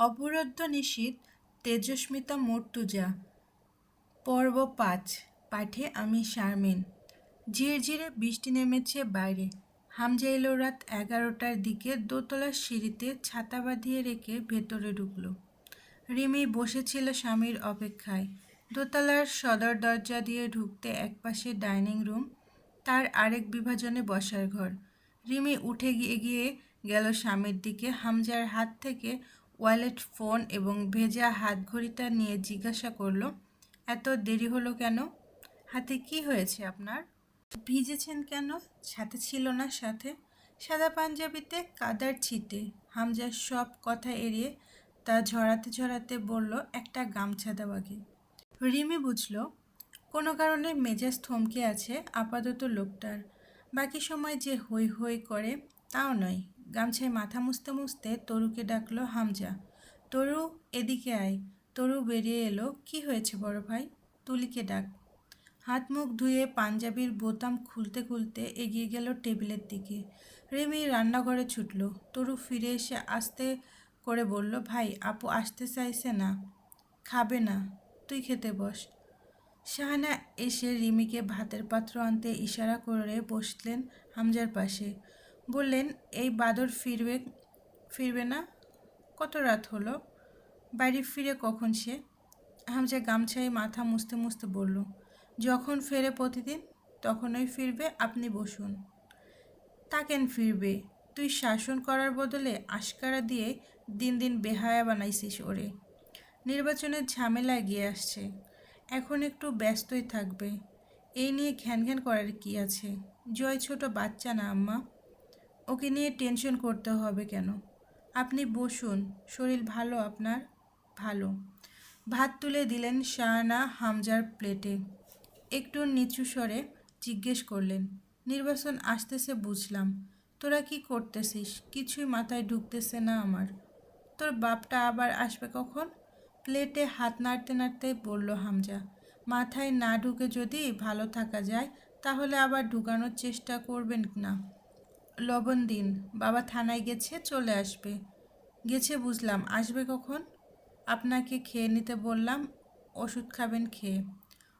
অবরুদ্ধ নিশীথ তেজস্মিতা মর্তুজা পর্ব ৫। পাঠে আমি শারমিন। ঝিরঝিরে বৃষ্টি নেমেছে বাইরে। হামজা এলো রাত ১১টার দিকে দোতলার সিঁড়িতে ছাতা বাঁধিয়ে রেখে ভেতরে ঢুকল। রিমি বসেছিল স্বামীর অপেক্ষায়। দোতলার সদর দরজা দিয়ে ঢুকতে একপাশে ডাইনিং রুম, তার আরেক বিভাজনে বসার ঘর। রিমি উঠে এগিয়ে গেল স্বামীর দিকে। হামজার হাত থেকে ওয়ালেট, ফোন এবং ভেজা হাতঘড়িটা নিয়ে জিজ্ঞাসা করলো, এত দেরি হলো কেন? হাতে কি হয়েছে আপনার? ভিজেছেন কেন? ছাতা ছিল না সাথে? সাদা পাঞ্জাবিতে কাদার ছিটে। হামজা সব কথা এড়িয়ে তা ঝরাতে ঝরাতে বলল, একটা গামছা দাও আগে। রিমি বুঝল কোনো কারণে মেজাজ থমকে আছে আপাতত লোকটার। বাকি সময় যে হই হই করে তাও নয়। গামছায় মাথা মুছতে মুছতে তরুকে ডাকলো হামজা। তরু, এদিকে আয়। তরু বেরিয়ে এলো। কি হয়েছে বড় ভাই? তুলিকে ডাক। হাত মুখ ধুয়ে পাঞ্জাবির বোতাম খুলতে খুলতে এগিয়ে গেল টেবিলের দিকে। রিমি রান্নাঘরে ছুটল। তরু ফিরে এসে আস্তে করে বলল, ভাই, আপু আসতে চাইছে না, খাবে না, তুই খেতে বস। শাহানা এসে রিমিকে ভাতের পাত্র আনতে ইশারা করে বসলেন হামজার পাশে। বললেন, এই বাদর ফিরবে না? কত রাত হলো? বাড়ি ফিরে কখন সে? হামজা গামছায় মাথা মুছতে মুছতে বলল, যখন ফেরে প্রতিদিন তখনই ফিরবে, আপনি বসুন। তা কেন ফিরবে? তুই শাসন করার বদলে আশকারা দিয়ে দিন দিন বেহায়া বানাইছিস ওরে। নির্বাচনের ঝামেলা এগিয়ে আসছে, এখন একটু ব্যস্তই থাকবে। এই নিয়ে ঘ্যান ঘ্যান করার কি আছে? জয় ছোট বাচ্চা না আম্মা, ওকে নিয়ে টেনশন করতে হবে কেন? আপনি বসুন, শরীর ভালো আপনার? ভালো। ভাত তুলে দিলেন শাহানা হামজার প্লেটে। একটু নিচু স্বরে জিজ্ঞেস করলেন, নির্বাচন আসতেছে বুঝলাম, তোরা কি করতেছিস? কিছুই মাথায় ঢুকতেছে না আমার। তোর বাপটা আবার আসবে কখন? প্লেটে হাত নাড়তে নাড়তে বলল হামজা। মাথায় না ঢুকে যদি ভালো থাকা যায় তাহলে আবার ঢুকানোর চেষ্টা করবেন না। লবণ দিন, বাবা থানায় গেছে, চলে আসবে। গেছে বুঝলাম, আসবে কখন? আপনাকে খেয়ে নিতে বললাম, ওষুধ খাবেন খেয়ে।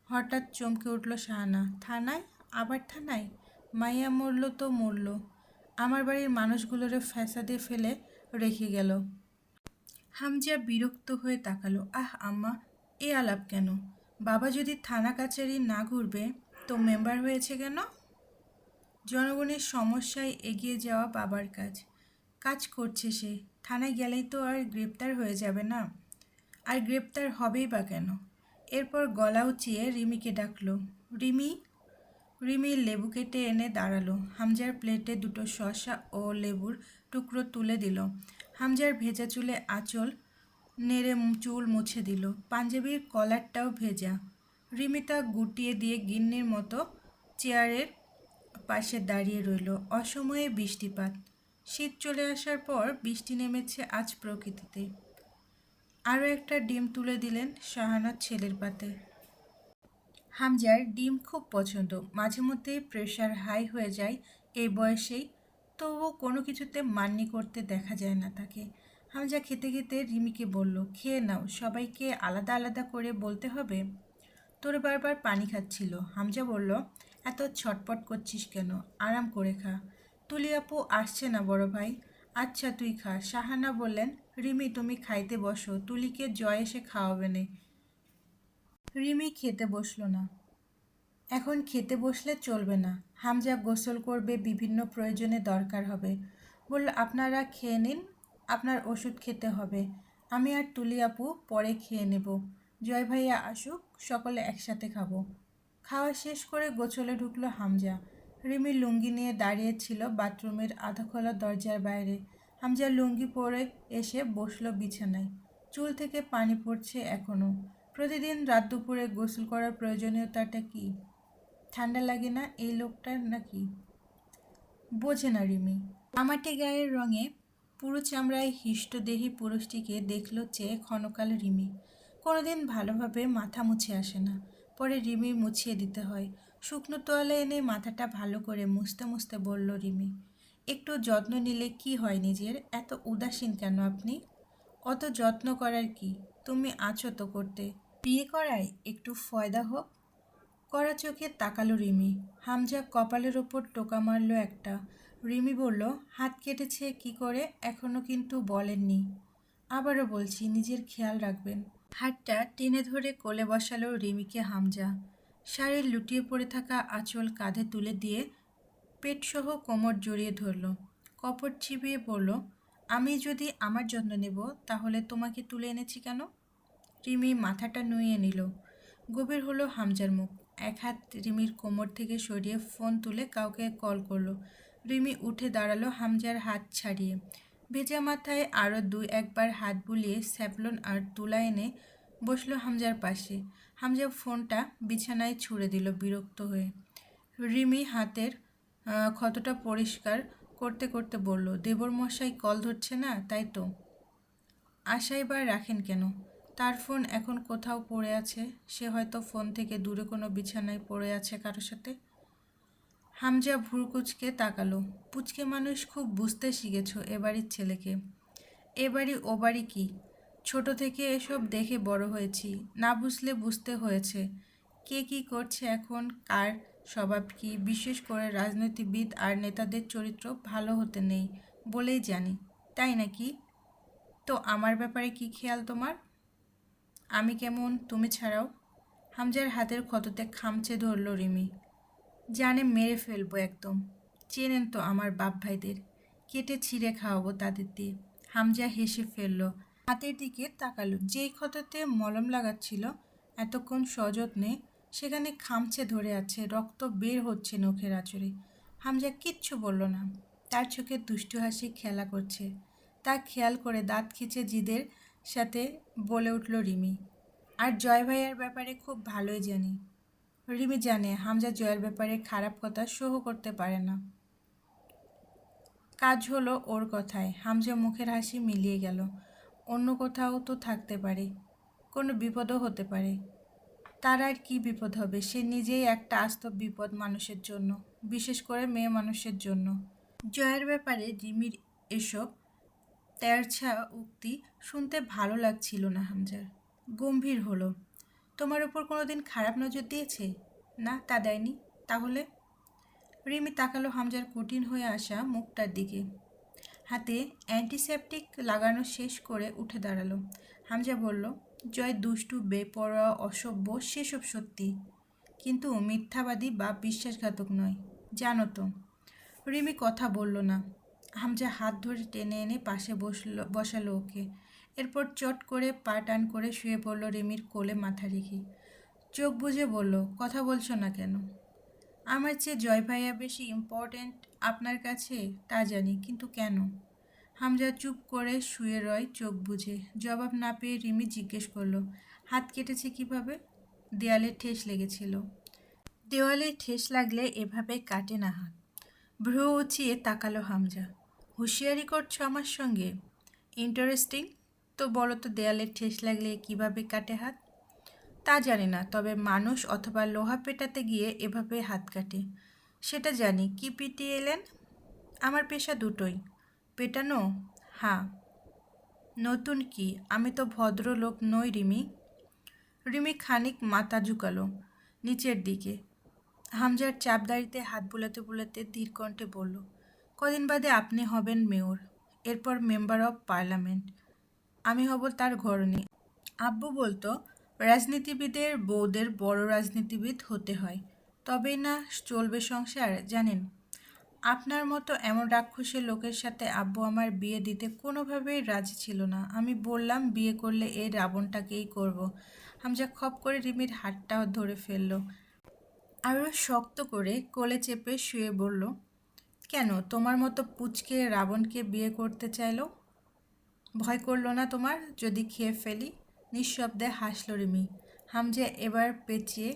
হঠাৎ চমকে উঠল শাহানা। থানায়? আবার থানায়? মাইয়া মরল তো মরল, আমার বাড়ির মানুষগুলোরে ফ্যাসাদে ফেলে রেখে গেল। হামজা বিরক্ত হয়ে তাকালো। আহ আম্মা, এ আলাপ কেন? বাবা যদি থানা কাছারি না ঘুরবে তো মেম্বার হয়েছে কেন? জনগণের সমস্যায় এগিয়ে যাওয়া বাবার কাজ। কাজ করছে সে। থানায় গেলেই তো আর গ্রেপ্তার হয়ে যাবে না। আর গ্রেপ্তার হবেই বা কেন? এরপর গলা উঁচিয়ে রিমিকে ডাকলো। রিমি। রিমি লেবু কেটে এনে দাঁড়ালো। হামজার প্লেটে দুটো শসা ও লেবুর টুকরো তুলে দিল। হামজার ভেজা চুলে আঁচল নেড়ে চুল মুছে দিল। পাঞ্জাবির কলারটাও ভেজা। রিমি তা গুটিয়ে দিয়ে গিন্নির মতো চেয়ারের পাশে দাঁড়িয়ে রইল। অসময়ে বৃষ্টিপাত। শীত চলে আসার পর বৃষ্টি নেমেছে আজ প্রকৃতিতে। আরও একটা ডিম তুলে দিলেন শাহানার ছেলের পাতে। হামজার ডিম খুব পছন্দ। মাঝে মধ্যেই প্রেশার হাই হয়ে যায় এই বয়সেই, তবুও কোনো কিছুতে মান্যি করতে দেখা যায় না তাকে। হামজা খেতে খেতে রিমিকে বলল, খেয়ে নাও, সবাইকে আলাদা আলাদা করে বলতে হবে? তোর বারবার পানি খাচ্ছিল। হামজা বলল, এত ছটপট করছিস কেন? আরাম করে খা। তুলি আপু আসছে না বড় ভাই? আচ্ছা তুই খা। শাহানা বললেন, রিমি তুমি খাইতে বসো, তুলিকে জয় এসে খাওয়াবে নে। রিমি খেতে বসলো না। এখন খেতে বসলে চলবে না। হামজা গোসল করবে, বিভিন্ন প্রয়োজনে দরকার হবে। বলল, আপনারা খেয়ে নিন, আপনার ওষুধ খেতে হবে। আমি আর তুলি আপু পরে খেয়ে নেব। জয় ভাইয়া আসুক, সকলে একসাথে খাবো। খাওয়া শেষ করে গোসলে ঢুকলো হামজা। রিমি লুঙ্গি নিয়ে দাঁড়িয়েছিল বাথরুমের আধা খোলা দরজার বাইরে। হামজা লুঙ্গি পরে এসে বসলো বিছানায়। চুল থেকে পানি পড়ছে এখনও। প্রতিদিন রাত দুপুরে গোসল করার প্রয়োজনীয়তাটা কি? ঠান্ডা লাগে না এই লোকটার নাকি? বোঝে না রিমি। তামাটে গায়ের রঙে পুরো চামড়ায় হিষ্টদেহী পুরুষটিকে দেখল চেয়ে ক্ষণকাল রিমি। কোনোদিন ভালোভাবে মাথা মুছে আসে না, পরে রিমি মুছিয়ে দিতে হয়। শুকনো তোয়ালে এনে মাথাটা ভালো করে মুছতে মুছতে বলল রিমি, একটু যত্ন নিলে কি হয় নিজের? এত উদাসীন কেন আপনি? অত যত্ন করার কি, তুমি আছো তো করতে। বিয়ে করায় একটু ফয়দা হোক। কড়া চোখে তাকালো রিমি। হামজা কপালের ওপর টোকা মারল একটা। রিমি বলল, হাত কেটেছে কি করে এখনো কিন্তু বলেননি। আবারও বলছি, নিজের খেয়াল রাখবেন। হাতটা টেনে ধরে কোলে বসালো রিমিকে হামজা। শাড়ির লুটিয়ে পড়ে থাকা আঁচল কাঁধে তুলে দিয়ে পেটসহ কোমর জড়িয়ে ধরল। কপট চিবিয়ে বলল, আমি যদি আমার যত্ন নেব তাহলে তোমাকে তুলে এনেছি কেন? রিমি মাথাটা নুইয়ে নিল। গভীর হলো হামজার মুখ। এক হাত রিমির কোমর থেকে সরিয়ে ফোন তুলে কাউকে কল করলো। রিমি উঠে দাঁড়ালো হামজার হাত ছাড়িয়ে। ভেজা মাথায় আরও দুই একবার হাত বুলিয়ে স্যাভলন আর তুলা এনে বসলো হামজার পাশে। হামজা ফোনটা বিছানায় ছুঁড়ে দিল বিরক্ত হয়ে। রিমি হাতের ক্ষতটা পরিষ্কার করতে করতে বলল, দেবর মশাই কল ধরছে না তাই তো? আশাই বা রাখেন কেন? তার ফোন এখন কোথাও পড়ে আছে, সে হয়তো ফোন থেকে দূরে কোনো বিছানায় পড়ে আছে কারোর সাথে। হামজা ভ্রুকুচকে তাকালো। পুচকে মানুষ খুব বুঝতে শিখেছ এবাড়ির ছেলেকে। এবাড়ি ও বাড়ি কি? ছোট থেকে এসব দেখে বড় হয়েছি, না বুঝলে বুঝতে হয়েছে। কে কী করছে এখন, কার স্বভাব কী, বিশেষ করে রাজনীতিবিদ আর নেতাদের চরিত্র ভালো হতে নেই বলেই জানি, তাই নাকি? তো আমার ব্যাপারে কি খেয়াল তোমার? আমি কেমন তুমি ছাড়াও? হামজার হাতের ক্ষততে খামচে ধরল রিমি। জানে মেরে ফেলবো একদম। চেনেন তো আমার বাপ ভাইদের, কেটে ছিঁড়ে খাওয়াবো তাদের দিয়ে। হামজা হেসে ফেলল। হাতের দিকে তাকালো। যেই ক্ষততে মলম লাগাচ্ছিল এতক্ষণ সযত্নে, সেখানে খামচে ধরে আছে, রক্ত বের হচ্ছে নখের আঁচড়ে। হামজা কিচ্ছু বলল না। তার চোখে দুষ্টু হাসি খেলা করছে। তা খেয়াল করে দাঁত খিচে জিদের সাথে বলে উঠল রিমি, আর জয় ভাইয়ার ব্যাপারে খুব ভালোই জানি। রিমি জানে হামজা জয়ের ব্যাপারে খারাপ কথা সহ্য করতে পারে না। কাজ হলো ওর কথায়। হামজা মুখের হাসি মিলিয়ে গেল। অন্য কোথাও তো থাকতে পারে, কোনো বিপদও হতে পারে। তার আর কি বিপদ হবে? সে নিজেই একটা আস্ত বিপদ মানুষের জন্য, বিশেষ করে মেয়ে মানুষের জন্য। জয়ের ব্যাপারে রিমির এসব তেরছা উক্তি শুনতে ভালো লাগছিল না হামজার। গম্ভীর হলো। তোমার উপর কোনোদিন খারাপ নজর দিয়েছে? না, তা দেয়নি। তাহলে? রিমি তাকালো হামজার কঠিন হয়ে আসা মুখটার দিকে। হাতে অ্যান্টিসেপটিক লাগানো শেষ করে উঠে দাঁড়ালো। হামজা বলল, জয় দুষ্টু, বেপরোয়া, অসভ্য, সেসব সত্যি, কিন্তু মিথ্যাবাদী বা বিশ্বাসঘাতক নয়, জানো তো। রিমি কথা বলল না। হামজা হাত ধরে টেনে এনে পাশে বসালো ওকে। এরপর চট করে পা টান করে শুয়ে পড়ল রিমির কোলে মাথা রেখে। চোখ বুজে বলল, কথা বলছো না কেন? আমার চেয়ে জয় ভাইয়া বেশি ইম্পর্ট্যান্ট আপনার কাছে, তা জানি, কিন্তু কেন? হামজা চুপ করে শুয়ে রয় চোখ বুজে। জবাব না পেয়ে রিমি জিজ্ঞেস করলো, হাত কেটেছে কিভাবে? দেয়ালে ঠেস লেগেছিল। দেওয়ালে ঠেস লাগলে এভাবে কাটে না হাত। ভ্রু উঁচিয়ে তাকালো হামজা। হুঁশিয়ারি করছো আমার সঙ্গে? ইন্টারেস্টিং। তো বলো তো, দেয়ালে ঠেস লাগলে কিভাবে কাটে হাত? তা জানি না, তবে মানুষ অথবা লোহা পেটাতে গিয়ে এভাবে হাত কাটে, সেটা জানি। কি পিটিয়ে এলেন? আমার পেশা দুটোই। পেটানো? হ্যাঁ। নতুন কি? আমি তো ভদ্রলোক নই রিমি। রিমি খানিক মাথা ঝুঁকালো নিচের দিকে। হামজার চাপদাড়িতে হাত বুলাতে বুলাতে ধীর কণ্ঠে বলল, কদিন বাদে আপনি হবেন মেয়র, এরপর মেম্বার অব পার্লামেন্ট, আমি হব তার ঘরণী। আব্বু বলতো, রাজনীতিবিদের বউদের বড় রাজনীতিবিদ হতে হয়, তবেই না চলবে সংসার, জানেন। আপনার মতো এমন রাক্ষসের লোকের সাথে আব্বু আমার বিয়ে দিতে কোনোভাবেই রাজি ছিল না। আমি বললাম, বিয়ে করলে এই রাবণটাকেই করব। হামজা খপ করে রিমির হাতটা ধরে ফেলল, আরও শক্ত করে কোলে চেপে শুয়ে বলল, কেন তোমার মতো পুচকে রাবণকে বিয়ে করতে চাইলো? ভয় করলো না তোমার যদি খেয়ে ফেলি? নিঃশব্দে হাসল রিমি। হামজা এবার পেঁচিয়ে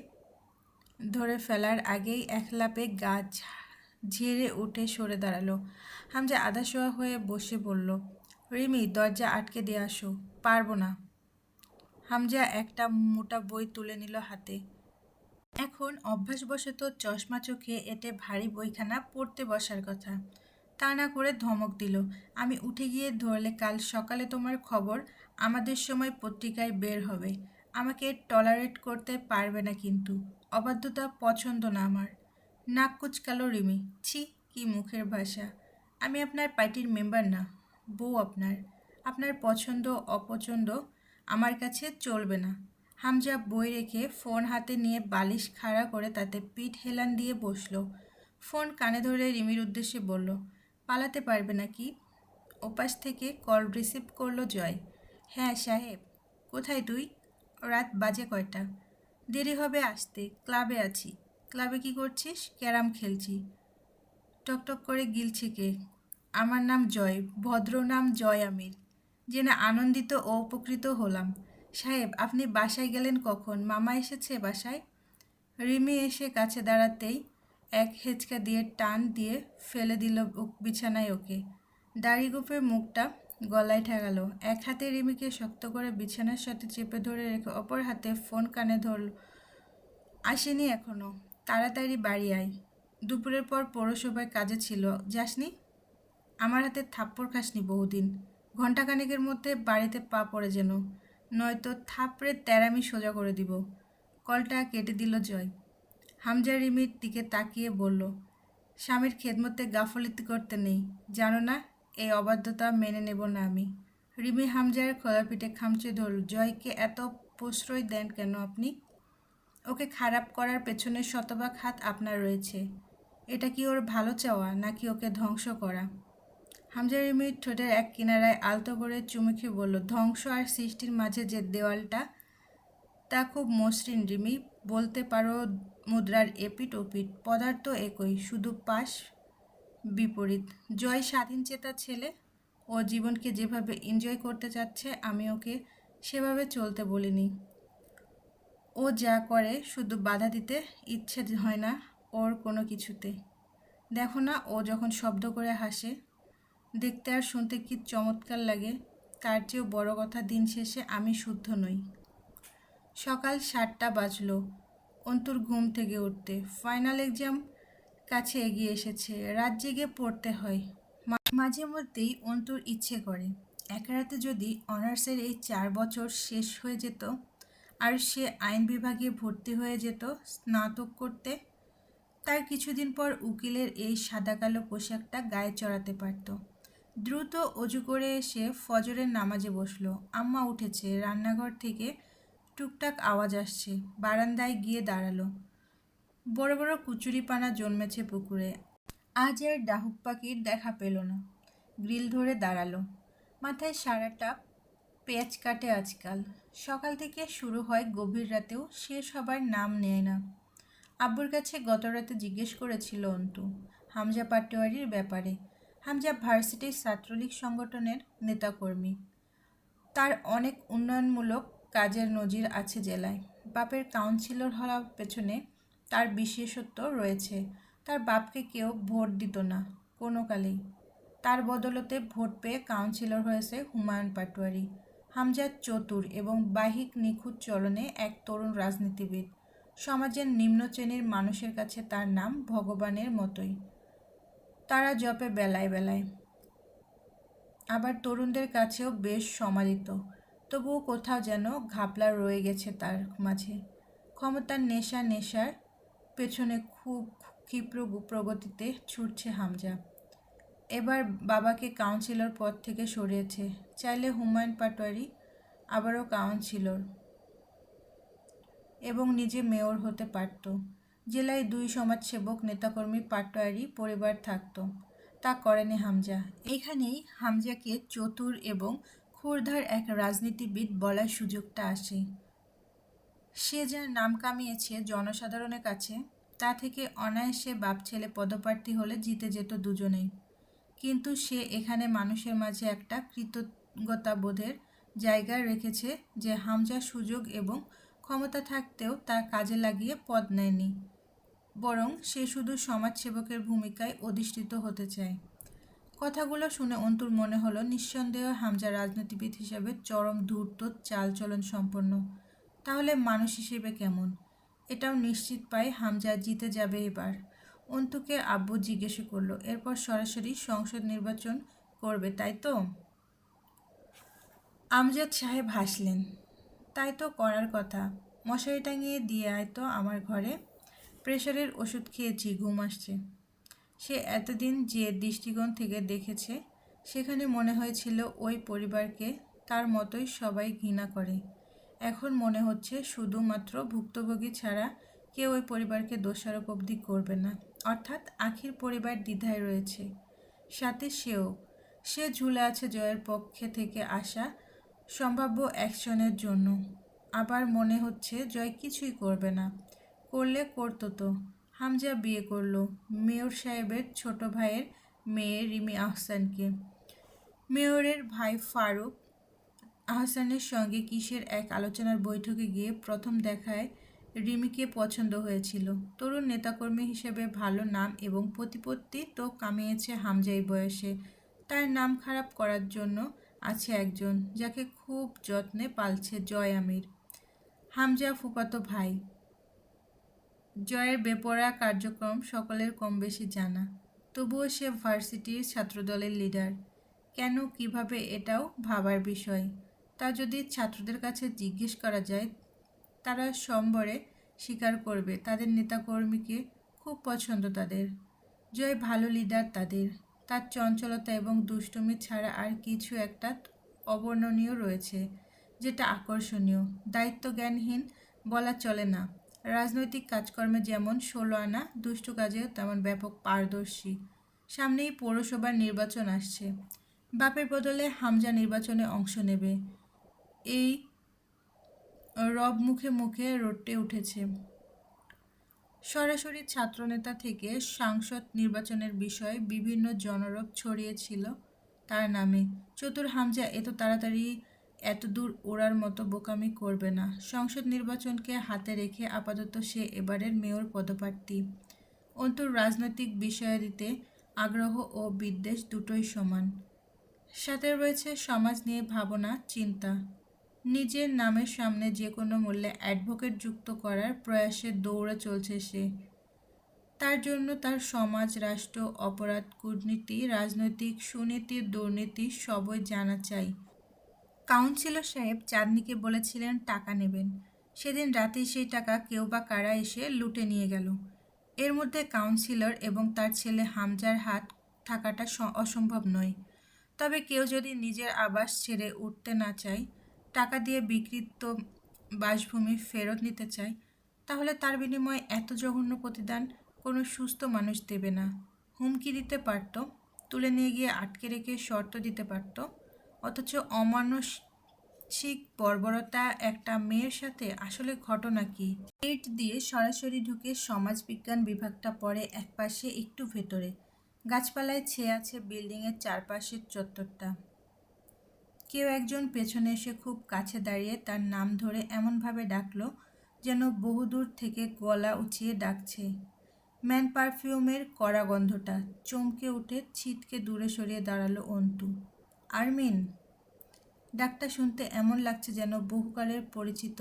ধরে ফেলার আগেই এক লাফে গা ঝেড়ে উঠে সরে দাঁড়ালো। হামজা আধাশোয়া হয়ে বসে বলল, রিমি দরজা আটকে দিয়ে আসো। পারবো না। হামজা একটা মোটা বই তুলে নিল হাতে। এখন অভ্যাসবশত চশমা চোখে এঁটে ভারী বইখানা পড়তে বসার কথা। তা না করে ধমক দিল, আমি উঠে গিয়ে ধরলে কাল সকালে তোমার খবর আমাদের সময় পত্রিকায় বের হবে। আমাকে টলারেট করতে পারবে না কিন্তু। অবাধ্যতা পছন্দ না আমার। নাক কুচকালো রিমি। ছি, কি মুখের ভাষা! আমি আপনার পার্টির মেম্বার না, বউ আপনার। আপনার পছন্দ অপছন্দ আমার কাছে চলবে না। হামজা বই রেখে ফোন হাতে নিয়ে বালিশ খাড়া করে তাতে পিঠ হেলান দিয়ে বসলো। ফোন কানে ধরে রিমির উদ্দেশ্যে বলল, পালাতে পারবে নাকি? ওপাশ থেকে কল রিসিভ করলো জয়। হ্যাঁ সাহেব। কোথায় তুই? রাত বাজে কয়টা? দেরি হবে আসতে, ক্লাবে আছি। ক্লাবে কি করছিস? ক্যারাম খেলছি। টকটক করে গিলছে কে? আমার নাম জয়, ভদ্র নাম জয় আমির। জেনে আনন্দিত ও উপকৃত হলাম। সাহেব, আপনি বাসায় গেলেন কখন? মামা এসেছে বাসায়? রিমি এসে কাছে দাঁড়াতেই এক হেঁচকা দিয়ে টান দিয়ে ফেলে দিল বিছানায় ওকে। দাড়ি গোঁফের মুখটা গলায় ঠেকালো। এক হাতে রিমিকে শক্ত করে বিছানার সাথে চেপে ধরে রেখে অপর হাতে ফোন কানে ধরল। আসেনি এখনো? তাড়াতাড়ি বাড়ি আয়। দুপুরের পর পৌরসভায় কাজে ছিল, যাসনি? আমার হাতে থাপ্পড় খাসনি বহুদিন। ঘণ্টাখানেকের মধ্যে বাড়িতে পা পড়ে যেন, নয়তো থাপড়ে তেরামি সোজা করে দিব। কলটা কেটে দিল জয়। হামজা রিমির দিকে তাকিয়ে বলল, স্বামীর খেদমতে গাফলতি করতে নেই, জানো না? এই অবাধ্যতা মেনে নেব না আমি। রিমি হামজার খোলা পিঠে খামচে ধরল। জয়কে এত প্রশ্রয় দেন কেন আপনি? ওকে খারাপ করার পেছনে শতভাগ হাত আপনার রয়েছে। এটা কি ওর ভালো চাওয়া নাকি ওকে ধ্বংস করা? হামজা রিমির ঠোঁটের এক কিনারায় আলতো করে চুমুকে বলল, ধ্বংস আর সৃষ্টির মাঝে যে দেওয়ালটা, তা খুব মসৃণ রিমি। বলতে পারো মুদ্রার এপিঠ ওপিঠ, পদার্থ একই, শুধু পাশ বিপরীত। জয় স্বাধীন চেতা ছেলে। ও জীবনকে যেভাবে এনজয় করতে চাচ্ছে আমি ওকে সেভাবে চলতে বলিনি। ও যা করে শুধু বাধা দিতে ইচ্ছে হয় না ওর কোনো কিছুতে। দেখো না, ও যখন শব্দ করে হাসে, দেখতে আর শুনতে কি চমৎকার লাগে। তার চেয়েও বড় কথা, দিন শেষে আমি শুদ্ধ নই। সকাল 7টা বাজলো অন্তুর ঘুম থেকে উঠতে। ফাইনাল এক্সাম কাছে এগিয়ে এসেছে, রাত জেগে পড়তে হয়। মাঝে মধ্যেই অন্তুর ইচ্ছে করে এক রাতে যদি অনার্সের এই 4 বছর শেষ হয়ে যেত আর সে আইন বিভাগে ভর্তি হয়ে যেত স্নাতক করতে। তার কিছুদিন পর উকিলের এই সাদা কালো পোশাকটা গায়ে চড়াতে পারত। দ্রুত অজু করে এসে ফজরের নামাজে বসলো। আম্মা উঠেছে, রান্নাঘর থেকে টুকটাক আওয়াজ আসছে। বারান্দায় গিয়ে দাঁড়ালো। বড় বড় কুচুরিপানা জন্মেছে পুকুরে। আজ আর ডাহুক পাখির দেখা পেল না। গ্রিল ধরে দাঁড়ালো। মাথায় সারাটা পেঁচ কাটে আজকাল। সকাল থেকে শুরু হয়, গভীর রাতেও শেষ হবার নাম নেয় না। আব্বুর কাছে গত রাতে জিজ্ঞেস করেছিল অন্তু হামজা পাটোয়ারির ব্যাপারে। হামজা ভার্সিটির ছাত্রলীগ সংগঠনের নেতাকর্মী। তার অনেক উন্নয়নমূলক কাজের নজির আছে জেলায়। বাপের কাউন্সিলর হওয়ার পেছনে তার বিশেষত্ব রয়েছে। তার বাপকে কেউ ভোট দিত না কোনো কালেই। তার বদলতে ভোট পেয়ে কাউন্সিলর হয়েছে হুমায়ুন পাটোয়ারি। হামজা চতুর এবং বাহিক নিখুঁত চলনে এক তরুণ রাজনীতিবিদ। সমাজের নিম্ন শ্রেণীর মানুষের কাছে তার নাম ভগবানের মতোই। তারা জপে বেলায় বেলায়। আবার তরুণদের কাছেও বেশ সমাদৃত। তবুও কোথাও যেন ঘাপলা রয়ে গেছে তার মাঝে। ক্ষমতার নেশার পেছনে খুব ক্ষিপ্র প্রগতিতে ছুটছে হামজা। এবার বাবাকে কাউন্সিলর পদ থেকে সরিয়েছে। চাইলে হুমায়ুন পাটোয়ারি আবারও কাউন্সিলর এবং নিজে মেয়র হতে পারত। জেলায় 2 সমাজসেবক নেতাকর্মী পাটোয়ারি পরিবার থাকত। তা করেনি হামজা। এখানেই হামজাকে চতুর এবং ক্ষুরধার এক রাজনীতিবিদ বলার সুযোগটা আসে। সে যার নাম কামিয়েছে জনসাধারণের কাছে, তা থেকে অনায়াসে বাপ ছেলে পদপ্রার্থী হলে জিতে যেত দুজনেই। কিন্তু সে এখানে মানুষের মাঝে একটা কৃতজ্ঞতাবোধের জায়গা রেখেছে যে হামজা সুযোগ এবং ক্ষমতা থাকতেও তা কাজে লাগিয়ে পদ নেয়নি, বরং সে শুধু সমাজসেবকের ভূমিকায় অধিষ্ঠিত হতে চায়। কথাগুলো শুনে অন্তুর মনে হলো নিঃসন্দেহে হামজা রাজনীতিবিদ হিসাবে চরম ধূর্ত চালচলন সম্পন্ন। তাহলে মানুষ হিসেবে কেমন? এটাও নিশ্চিত পায় হামজা জিতে যাবে এবার। অন্তুকে আব্বু জিজ্ঞেস করলো, এরপর সরাসরি সংসদ নির্বাচন করবে তাই তো? আমজাদ সাহেব হাসলেন। তাই তো করার কথা। মশারি টাঙিয়ে দিয়ে আয় তো আমার ঘরে। প্রেশারের ওষুধ খেয়েছি, ঘুম আসছে। সে এতদিন যে দৃষ্টিকোণ থেকে দেখেছে, সেখানে মনে হয়েছিল ওই পরিবারকে তার মতোই সবাই ঘৃণা করে। এখন মনে হচ্ছে শুধুমাত্র ভুক্তভোগী ছাড়া কেউ ওই পরিবারকে দোষারোপ অবধি করবে না। অর্থাৎ আখির পরিবার দ্বিধায় রয়েছে, সাথে সেও। সে ঝুলে আছে জয়ের পক্ষে থেকে আসা সম্ভাব্য অ্যাকশনের জন্য। আবার মনে হচ্ছে জয় কিছুই করবে না। করলে করতো তো। হামজা বিয়ে করলো মেয়র সাহেবের ছোট ভাইয়ের মেয়ে রিমি আহসানকে। মেয়রের ভাই ফারুক আহসানের সঙ্গে কিসের এক আলোচনার বৈঠকে গিয়ে প্রথম দেখায় রিমিকে পছন্দ হয়েছিল। তরুণ নেতাকর্মী হিসেবে ভালো নাম এবং প্রতিপত্তি তো কামিয়েছে হামজা এই বয়সে। তার নাম খারাপ করার জন্য আছে একজন, যাকে খুব যত্নে পালছে জয় আমির, হামজা ফুফাতো ভাই। জয়ের বেপরোয়া কার্যক্রম সকলের কম বেশি জানা। তবুও সে ভার্সিটির ছাত্রদলের লিডার। কেন, কিভাবে, এটাও ভাবার বিষয়। তা যদি ছাত্রদের কাছে জিজ্ঞেস করা যায়, তারা সম্বরে স্বীকার করবে তাদের নেতাকর্মীকে খুব পছন্দ তাদের। জয় ভালো লিডার তাদের। তার চঞ্চলতা এবং দুষ্টুমি ছাড়া আর কিছু একটা অবর্ণনীয় রয়েছে, যেটা আকর্ষণীয়। দায়িত্বজ্ঞানহীন বলা চলে না। রাজনৈতিক কাজকর্মে যেমন 16 আনা, দুষ্টু কাজেও তেমন ব্যাপক পারদর্শী। সামনেই পৌরসভার নির্বাচন আসছে। বাপের বদলে হামজা নির্বাচনে অংশ নেবে, এই রব মুখে মুখে রটে উঠেছে। সরাসরি ছাত্রনেতা থেকে সাংসদ নির্বাচনের বিষয়ে বিভিন্ন জনরব ছড়িয়েছিল তার নামে। চতুর হামজা এত তাড়াতাড়ি এত দূর ওড়ার মতো বোকামি করবে না। সংসদ নির্বাচনকে হাতে রেখে আপাতত সে এবারের মেয়র পদপ্রার্থী। অন্তুর রাজনৈতিক বিষয়াদিতে আগ্রহ ও বিদ্বেষ দুটোই সমান। সাথে রয়েছে সমাজ নিয়ে ভাবনা, চিন্তা। নিজের নামের সামনে যে কোনো মূল্যে অ্যাডভোকেট যুক্ত করার প্রয়াসে দৌড়ে চলছে সে। তার জন্য তার সমাজ, রাষ্ট্র, অপরাধ, কূটনীতি, রাজনৈতিক সুনীতি, দুর্নীতি সবই জানা চাই। কাউন্সিলর সাহেব চাঁদনিকে বলেছিলেন টাকা নেবেন। সেদিন রাতেই সেই টাকা কেউ বা কারা এসে লুটে নিয়ে গেল। এর মধ্যে কাউন্সিলর এবং তার ছেলে হামজার হাত থাকাটা অসম্ভব নয়। তবে কেউ যদি নিজের আবাস ছেড়ে উঠতে না চায়, টাকা দিয়ে বিক্রিত বাসভূমি ফেরত নিতে চায়, তাহলে তার বিনিময়ে এত জঘন্য প্রতিদান কোনো সুস্থ মানুষ দেবে না। হুমকি দিতে পারত, তুলে নিয়ে গিয়ে আটকে রেখে শর্ত দিতে পারত। অথচ অমানসিক বর্বরতা একটা মেয়ের সাথে আসলে ঘটনা কি? গেট দিয়ে সরাসরি ঢুকে সমাজবিজ্ঞান বিভাগটা পড়ে একপাশে একটু ভেতরে। গাছপালায় ছেয়ে আছে বিল্ডিংয়ের চারপাশের চত্বরটা। কেউ একজন পেছনে এসে খুব কাছে দাঁড়িয়ে তার নাম ধরে এমনভাবে ডাকলো যেন বহুদূর থেকে গলা উঁচিয়ে ডাকছে। ম্যান পারফিউমের কড়া গন্ধটা। চমকে উঠে ছিটকে দূরে সরিয়ে দাঁড়ালো অন্তু। আরমিন! ডাকটা শুনতে এমন লাগছে যেন বহুকালের পরিচিত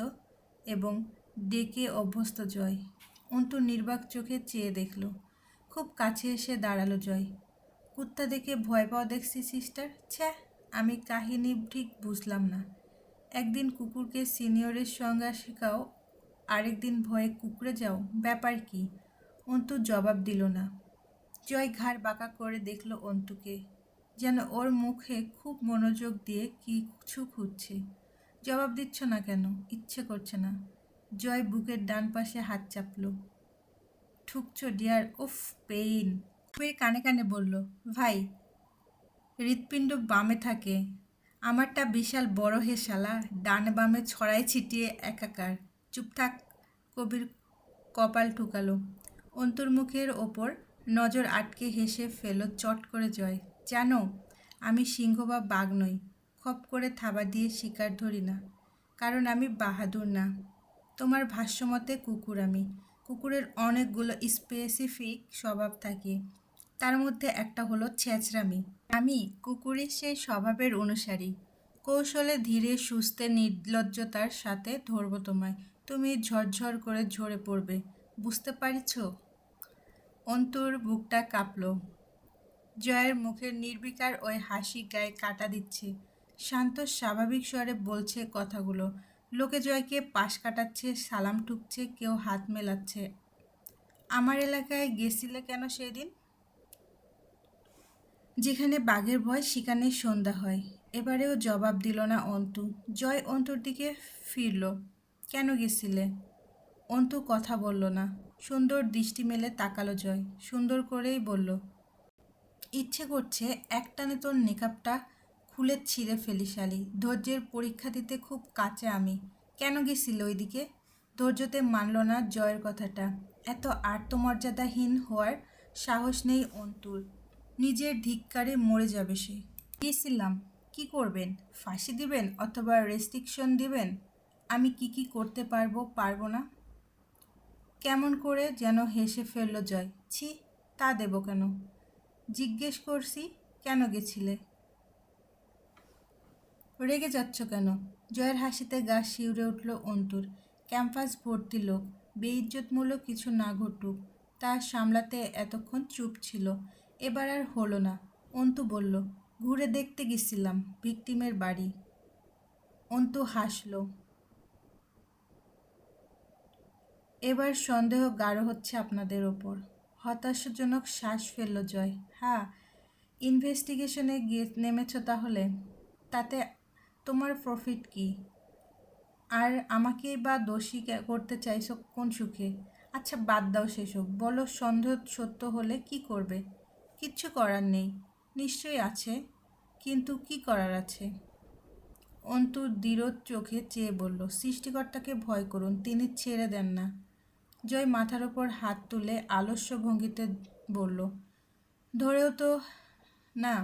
এবং ডেকে অভ্যস্ত জয়। অন্তু নির্বাক চোখে চেয়ে দেখল। খুব কাছে এসে দাঁড়ালো জয়। কুত্তা দেখে ভয় পাওয়া দেখছি সিস্টার? ছ্যাঃ, আমি কাহিনী ঠিক বুঝলাম না। একদিন কুকুরকে সিনিয়রের সংজ্ঞা শেখাও, আরেকদিন ভয়ে কুকুরে যাও, ব্যাপার কি? অন্তু জবাব দিল না। জয় ঘাড় বাঁকা করে দেখল অন্তুকে, যেন ওর মুখে খুব মনোযোগ দিয়ে কিছু খুঁজছে। জবাব দিচ্ছ না কেন? ইচ্ছে করছে না। জয় বুকের ডান পাশে হাত চাপল। ঠুকছো ডিয়ার? উফ, পেইন। কবির কানে কানে বলল, ভাই, হৃৎপিণ্ড বামে থাকে। আমারটা বিশাল বড় হে শালা, ডান বামে ছড়াই ছিটিয়ে একাকার। চুপ থাক। কবির কপাল ঠুকালো। অন্তুর মুখের ওপর নজর আটকে হেসে ফেল চট করে জয়। জানো, আমি সিংহ বা বাঘ নই। খপ করে থাবা দিয়ে শিকার ধরি না, কারণ আমি বাহাদুর না। তোমার ভাষ্যমতে কুকুর আমি। কুকুরের অনেকগুলো স্পেসিফিক স্বভাব থাকে, তার মধ্যে একটা হলো ছেঁচড়ামি। আমি কুকুরের সেই স্বভাবের অনুসারী। কৌশলে ধীরে সুস্থে নির্লজ্জতার সাথে ধরব তোমায়। তুমি ঝরঝর করে ঝরে পড়বে। বুঝতে পারিছ? অন্তুর বুকটা কাঁপল। জয়ের মুখের নির্বিকার ওই হাসি গায়ে কাটা দিচ্ছে। শান্ত স্বাভাবিক স্বরে বলছে কথাগুলো। লোকে জয়কে পাশ কাটাচ্ছে, সালাম ঠুকছে, কেউ হাত মেলাচ্ছে। আমার এলাকায় গেছিলে কেন সেদিন? যেখানে বাঘের ভয় সেখানেই সন্ধ্যা হয়। এবারেও জবাব দিল না অন্তু। জয় অন্তুর দিকে ফিরল। কেন গেছিলে? অন্তু কথা বলল না। সুন্দর দৃষ্টি মেলে তাকালো জয়। সুন্দর করেই বলল, ইচ্ছে করছে একটানে তোর নেকাবটা খুলে ছিঁড়ে ফেলি শালি। ধৈর্যের পরীক্ষা দিতে খুব কাছে আমি। কেন গেছিল ওইদিকে? ধৈর্যতে মানল না জয়ের কথাটা। এত আত্মমর্যাদাহীন হওয়ার সাহস নেই অন্তুর। নিজের ধিক্কারে মরে যাবে সে। গেছিলাম। কি করবেন? ফাঁসি দিবেন অথবা রেস্ট্রিকশন দিবেন? আমি কি করতে পারবো পারবো না? কেমন করে যেন হেসে ফেলল জয়। ছি, তা দেব কেন? জিজ্ঞেস করছি কেন গেছিলে? রেগে যাচ্ছ কেন? জয়ের হাসিতে গা শিউরে উঠল অন্তুর। ক্যাম্পাস ভর্তি লোক, বেইজ্জতমূলক কিছু না ঘটুক তা সামলাতে এতক্ষণ চুপ ছিল। এবার আর হলো না। অন্তু বলল, ঘুরে দেখতে গেছিলাম ভিকটিমের বাড়ি। অন্তু হাসল। এবার সন্দেহ গাঢ় হচ্ছে আপনাদের ওপর। হতাশাজনক শ্বাস ফেলল জয়। হ্যাঁ, ইনভেস্টিগেশনে গিয়ে নেমেছ তাহলে? তাতে তোমার প্রফিট কি? আর আমাকেই বা দোষী করতে চাইছো কোন সুখে? আচ্ছা বাদ দাও সেসব, বলো সন্দেহ সত্য হলে কি করবে? কিচ্ছু করার নেই। নিশ্চয়ই আছে, কিন্তু কি করার আছে? অন্তু দৃঢ় চোখে চেয়ে বলল, সৃষ্টিকর্তাকে ভয় করুন, তিনি ছেড়ে দেন না। জয় মাথার ওপর হাত তুলে আলস্য ভঙ্গিতে বলল, ধরেও তো না,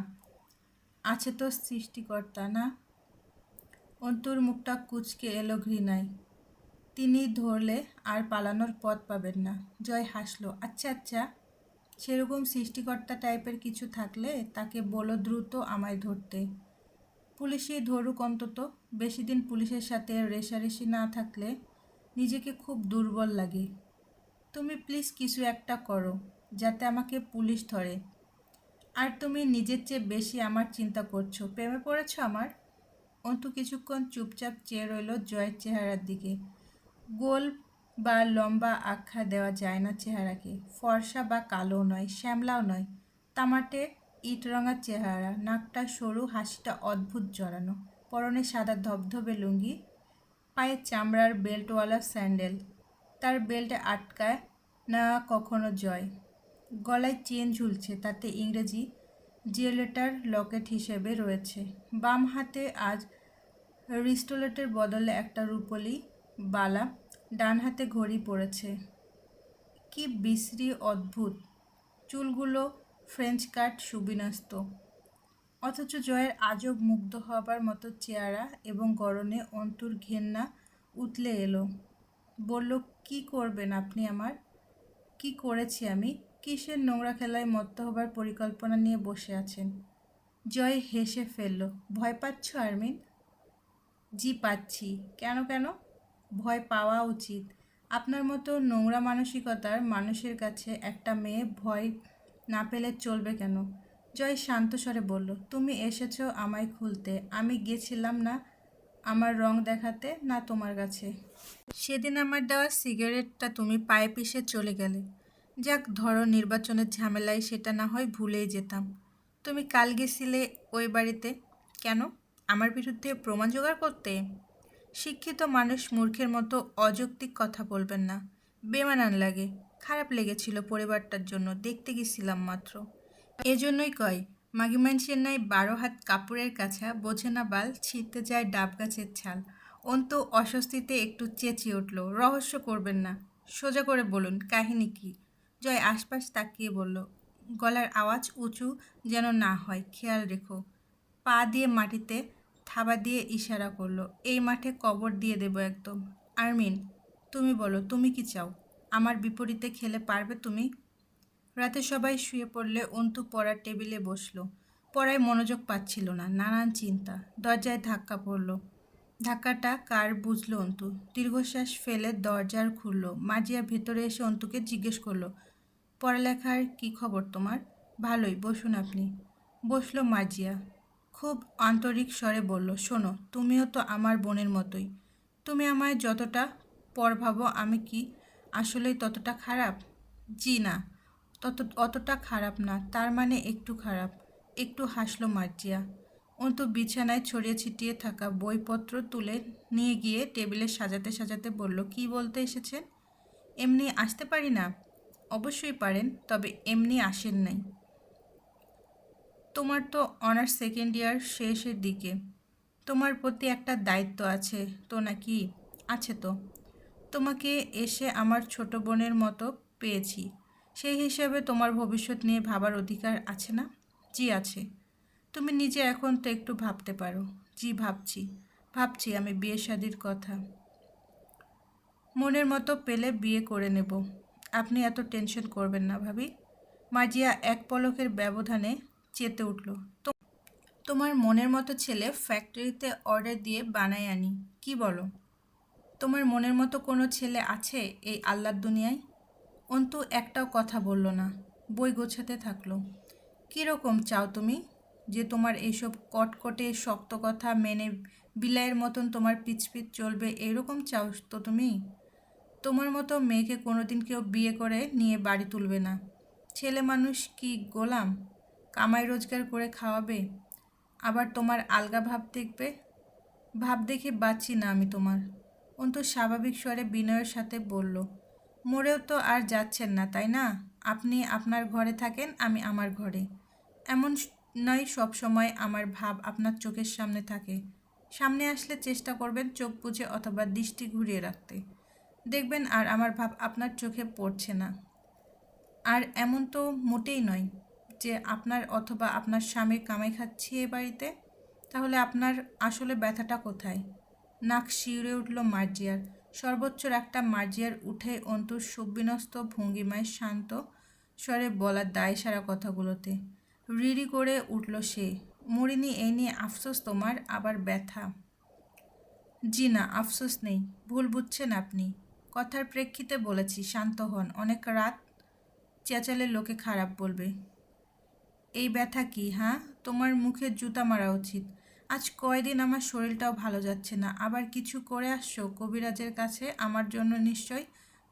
আছে তো সৃষ্টিকর্তা না? অন্তুর মুখটা কুঁচকে এলো ঘৃণায়। তিনি ধরলে আর পালানোর পথ পাবেন না। জয় হাসল। আচ্ছা আচ্ছা, সেরকম সৃষ্টিকর্তা টাইপের কিছু থাকলে তাকে বলো দ্রুত আমায় ধরতে। পুলিশই ধরুক অন্তত। বেশি দিন পুলিশের সাথে রেষারেষি না থাকলে নিজেকে খুব দুর্বল লাগে। তুমি প্লিজ কিছু একটা করো যাতে আমাকে পুলিশ ধরে। আর তুমি নিজের চেয়ে বেশি আমার চিন্তা করছো। প্রেমে পড়েছ আমার? অন্তু কিছুক্ষণ চুপচাপ চেয়ে রইল জয়ের চেহারার দিকে। গোল বা লম্বা আখ্যা দেওয়া যায় না চেহারাকে। ফর্সা বা কালো নয়, শ্যামলাও নয়, তামাটে ইটরঙা চেহারা। নাকটা সরু, হাসিটা অদ্ভুত জড়ানো। পরনে সাদা ধবধবে লুঙ্গি, পায়ে চামড়ার বেল্টওয়ালা স্যান্ডেল। তার বেল্টে আটকায় না কখনো জয়। গলায় চেন ঝুলছে, তাতে ইংরেজি জিওলেটার লকেট হিসেবে রয়েছে। বাম হাতে আজ রিস্টোলেটের বদলে একটা রূপোলি বালা, ডান হাতে ঘড়ি পড়েছে। কি বিশ্রী অদ্ভুত! চুলগুলো ফ্রেঞ্চ কাট, সুবিন্যস্ত। অথচ জয়ের আজব মুগ্ধ হবার মতো চেহারা এবং গড়নে অন্তুর ঘেন্না উতলে এলো। বলল, কি করবেন আপনি আমার? কি করেছি আমি? কিসের নোংরা খেলায় মত্ত হবার পরিকল্পনা নিয়ে বসে আছেন? জয় হেসে ফেলল। ভয় পাচ্ছ আর্মিন? জি পাচ্ছি। কেন কেন? ভয় পাওয়া উচিত। আপনার মতো নোংরা মানসিকতার মানুষের কাছে একটা মেয়ে ভয় না পেলে চলবে কেন? জয় শান্ত স্বরে বলল, তুমি এসেছো আমায় খুলতে, আমি গেছিলাম না আমার রং দেখাতে, না তোমার কাছে। সেদিন আমার দেওয়া সিগারেটটা তুমি পায়ে পিষে চলে গেলে। যাক, ধরো নির্বাচনের ঝামেলায় সেটা না হয় ভুলেই যেতাম। তুমি কাল গেছিলে ওই বাড়িতে কেন? আমার বিরুদ্ধে প্রমাণ জোগাড় করতে? শিক্ষিত মানুষ মূর্খের মতো অযৌক্তিক কথা বলবেন না। বেমানান লাগে। খারাপ লেগেছিল পরিবারটার জন্য, দেখতে গেছিলাম মাত্র। এজন্যই কয়, মাঘি মানুষের ন্যায় 12 হাত কাপড়ের কাছা, বোঝে না বাল, ছিঁড়তে যায় ডাব গাছের ছাল। অন্তু অস্বস্তিতে একটু চেঁচিয়ে উঠল, রহস্য করবেন না, সোজা করে বলুন কাহিনী কি? জয় আশপাশ তাকিয়ে বলল, গলার আওয়াজ উঁচু যেন না হয়, খেয়াল রেখো। পা দিয়ে মাটিতে থাবা দিয়ে ইশারা করলো, এই মাঠে কবর দিয়ে দেব একদম। আর্মিন, তুমি বলো, তুমি কি চাও? আমার বিপরীতে খেলে পারবে তুমি? রাতে সবাই শুয়ে পড়লে অন্তু পড়ার টেবিলে বসলো। পড়ায় মনোযোগ পাচ্ছিল না, নানান চিন্তা। দরজায় ধাক্কা পড়ল। ধাক্কাটা কার বুঝলো অন্তু। দীর্ঘশ্বাস ফেলে দরজার খুলল। মার্জিয়া ভেতরে এসে অন্তুকে জিজ্ঞেস করলো, পড়ালেখার কী খবর তোমার? ভালোই, বসুন আপনি। বসলো মার্জিয়া। খুব আন্তরিক স্বরে বলল, শোনো, তুমিও তো আমার বোনের মতোই। তুমি আমায় যতটা পর ভাবো, আমি কি আসলেই ততটা খারাপ? জি না, অতটা খারাপ না। তার মানে একটু খারাপ। একটু হাসলো মার্জিয়া। অন্তু বিছানায় ছড়িয়ে ছিটিয়ে থাকা বইপত্র তুলে নিয়ে গিয়ে টেবিলে সাজাতে সাজাতে বলল, কি বলতে এসেছেন? এমনি আসতে পারি না? অবশ্যই পারেন, তবে এমনি আসেন নাই। তোমার তো অনার্স সেকেন্ড ইয়ার শেষের দিকে। তোমার প্রতি একটা দায়িত্ব আছে তো নাকি? আছে তো। তোমাকে এসে আমার ছোট বোনের মতো পেয়েছি। সেই হিসেবে তোমার ভবিষ্যৎ নিয়ে ভাবার অধিকার আছে না? জি আছে। তুমি নিজে এখন তো একটু ভাবতে পারো। জি ভাবছি। ভাবছি আমি বিয়ে শাদির কথা। মনের মতো পেলে বিয়ে করে নেব। আপনি এত টেনশন করবেন না ভাবি। মার্জিয়া এক পলকের ব্যবধানে চেতে উঠল। তোমার মনের মতো ছেলে ফ্যাক্টরিতে অর্ডার দিয়ে বানায় আনি। কি বলো? তোমার মনের মতো কোনো ছেলে আছে এই আল্লাহর দুনিয়ায়? অন্তু একটাও কথা বলল না, বই গোছাতে থাকলো। কীরকম চাও তুমি? যে তোমার এইসব কটকটে শক্ত কথা মেনে বিলাইয়ের মতন তোমার পিছ চলবে, এরকম চাও তো তুমি? তোমার মতো মেয়েকে কোনোদিন কেউ বিয়ে করে নিয়ে বাড়ি তুলবে না। ছেলে মানুষ কি গোলাম? কামাই রোজগার করে খাওয়াবে, আবার তোমার আলগা ভাব দেখবে? ভাব দেখে বাঁচছি না আমি তোমার। অন্তু স্বাভাবিক স্বরে বিনয়ের সাথে বলল, মরেও তো আর যাচ্ছেন না, তাই না? আপনি আপনার ঘরে থাকেন, আমি আমার ঘরে। এমন নয় সব সময় আমার ভাব আপনার চোখের সামনে থাকে। সামনে আসলে চেষ্টা করবেন চোখ বুজে অথবা দৃষ্টি ঘুরিয়ে রাখতে। দেখবেন আর আমার ভাব আপনার চোখে পড়ছে না। আর এমন তো মোটেই নয় যে আপনার অথবা আপনার স্বামীর কামাই খাচ্ছি এ বাড়িতে। তাহলে আপনার আসলে ব্যথাটা কোথায়? নাক শিউরে উঠল মার্জিয়ার। সর্বোচ্চ একটা মার্জিয়ার উঠে অন্তুর সুবিন্যস্ত ভঙ্গিমায় শান্ত স্বরে বলা দায়সারা কথাগুলোতে রিরি করে উঠল সে। মরিনি, এই নিয়ে আফসোস তোমার, আবার ব্যথা? জি না, আফসোস নেই। ভুল বুঝছেন আপনি। কথার প্রেক্ষিতে বলেছি, শান্ত হন। অনেক রাত চেঁচালে লোকে খারাপ বলবে। এই ব্যথা কি, হ্যাঁ? তোমার মুখে জুতা মারা উচিত। আজ কয়দিন আমার শরীরটাও ভালো যাচ্ছে না, আবার কিছু করে আসছো কবিরাজের কাছে আমার জন্য নিশ্চয়,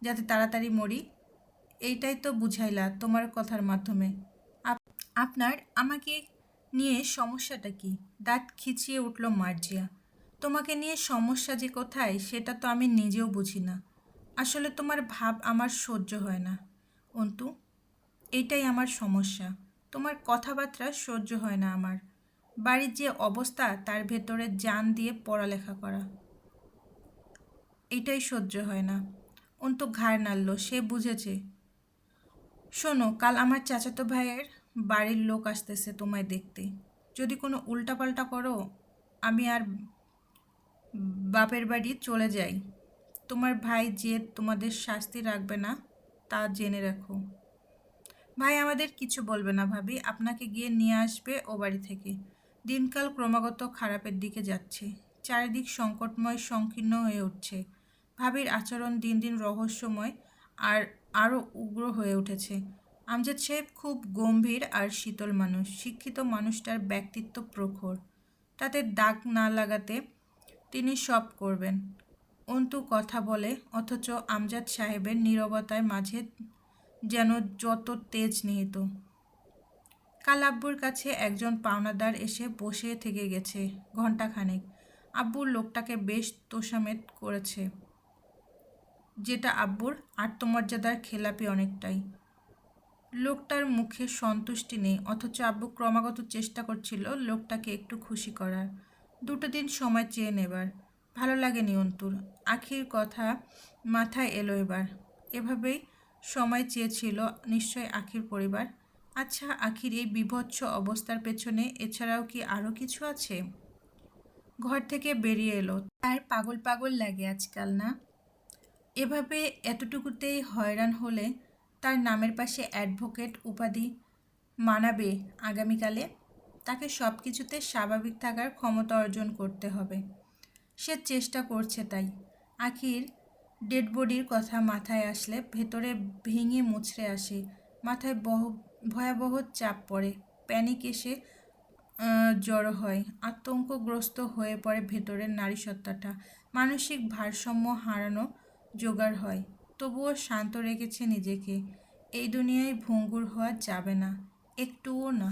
যাতে তাড়াতাড়ি মরি। এইটাই তো বুঝাইলা তোমার কথার মাধ্যমে। আপনার আমাকে নিয়ে সমস্যাটা কি? দাঁত খিচিয়ে উঠল মার্জিয়া। তোমাকে নিয়ে সমস্যা যে কোথায় সেটা তো আমি নিজেও বুঝি না। আসলে তোমার ভাব আমার সহ্য হয় না অন্তু। এইটাই আমার সমস্যা। তোমার কথাবার্তা সহ্য হয় না আমার। বাড়ির যে অবস্থা, তার ভেতরে জান দিয়ে পড়ালেখা করা, এটাই সহ্য হয় না। অন্তু ঘাড় নাড়ল, সে বুঝেছে। শোনো, কাল আমার চাচাতো ভাইয়ের বাড়ির লোক আসতেছে তোমায় দেখতে। যদি কোনো উল্টাপাল্টা করো, আমি আর বাপের বাড়ি চলে যাই। তোমার ভাই যে তোমাদের শাস্তি রাখবে না, তা জেনে রাখো। ভাই আমাদের কিছু বলবে না ভাবি, আপনাকে গিয়ে নিয়ে আসবে ও বাড়ি থেকে। দিনকাল ক্রমাগত খারাপের দিকে যাচ্ছে। চারিদিক সংকটময়, সংকীর্ণ হয়ে উঠছে। ভাবির আচরণ দিন দিন রহস্যময় আর আরও উগ্র হয়ে উঠেছে। আমজাদ সাহেব খুব গম্ভীর আর শীতল মানুষ। শিক্ষিত মানুষটার ব্যক্তিত্ব প্রখর। তাতে দাগ না লাগাতে তিনি সব করবেন। অন্তু কথা বলে, অথচ আমজাদ সাহেবের নীরবতার মাঝে যেন যত তেজ নিহিত। কাল আব্বুর কাছে একজন পাওনাদার এসে বসে থেকে গেছে ঘণ্টাখানেক। আব্বুর লোকটাকে বেশ তোষামেদ করেছে, যেটা আব্বুর আত্মমর্যাদার খেলাপি অনেকটাই। লোকটার মুখে সন্তুষ্টি নেই, অথচ আব্বু ক্রমাগত চেষ্টা করছিল লোকটাকে একটু খুশি করার, 2 দিন সময় চেয়ে নেবার। ভালো লাগেনি অন্তুর। আখির কথা মাথায় এলো এবার। এভাবেই সময় চেয়েছিল নিশ্চয় আখির পরিবার। আচ্ছা, আখির এই বীভৎস অবস্থার পেছনে এছাড়াও কি আরও কিছু আছে? ঘর থেকে বেরিয়ে এলো। তার পাগল পাগল লাগে আজকাল, না? এভাবে এতটুকুতেই হয়রান হলে তার নামের পাশে অ্যাডভোকেট উপাধি মানাবে আগামীকালে? তাকে সব কিছুতে স্বাভাবিক থাকার ক্ষমতা অর্জন করতে হবে। সে চেষ্টা করছে তাই। আখির ডেড বডির কথা মাথায় আসলে ভেতরে ভেঙে মুচড়ে আসে। মাথায় ভয়াবহ চাপ পড়ে, প্যানিক এসে জড়ো হয়, আতঙ্কগ্রস্ত হয়ে পড়ে ভেতরের নারীসত্তাটা, মানসিক ভারসাম্য হারানো জোগাড় হয়। তবুও শান্ত রেখেছে নিজেকে। এই দুনিয়ায় ভঙ্গুর হওয়া যাবে না, একটুও না।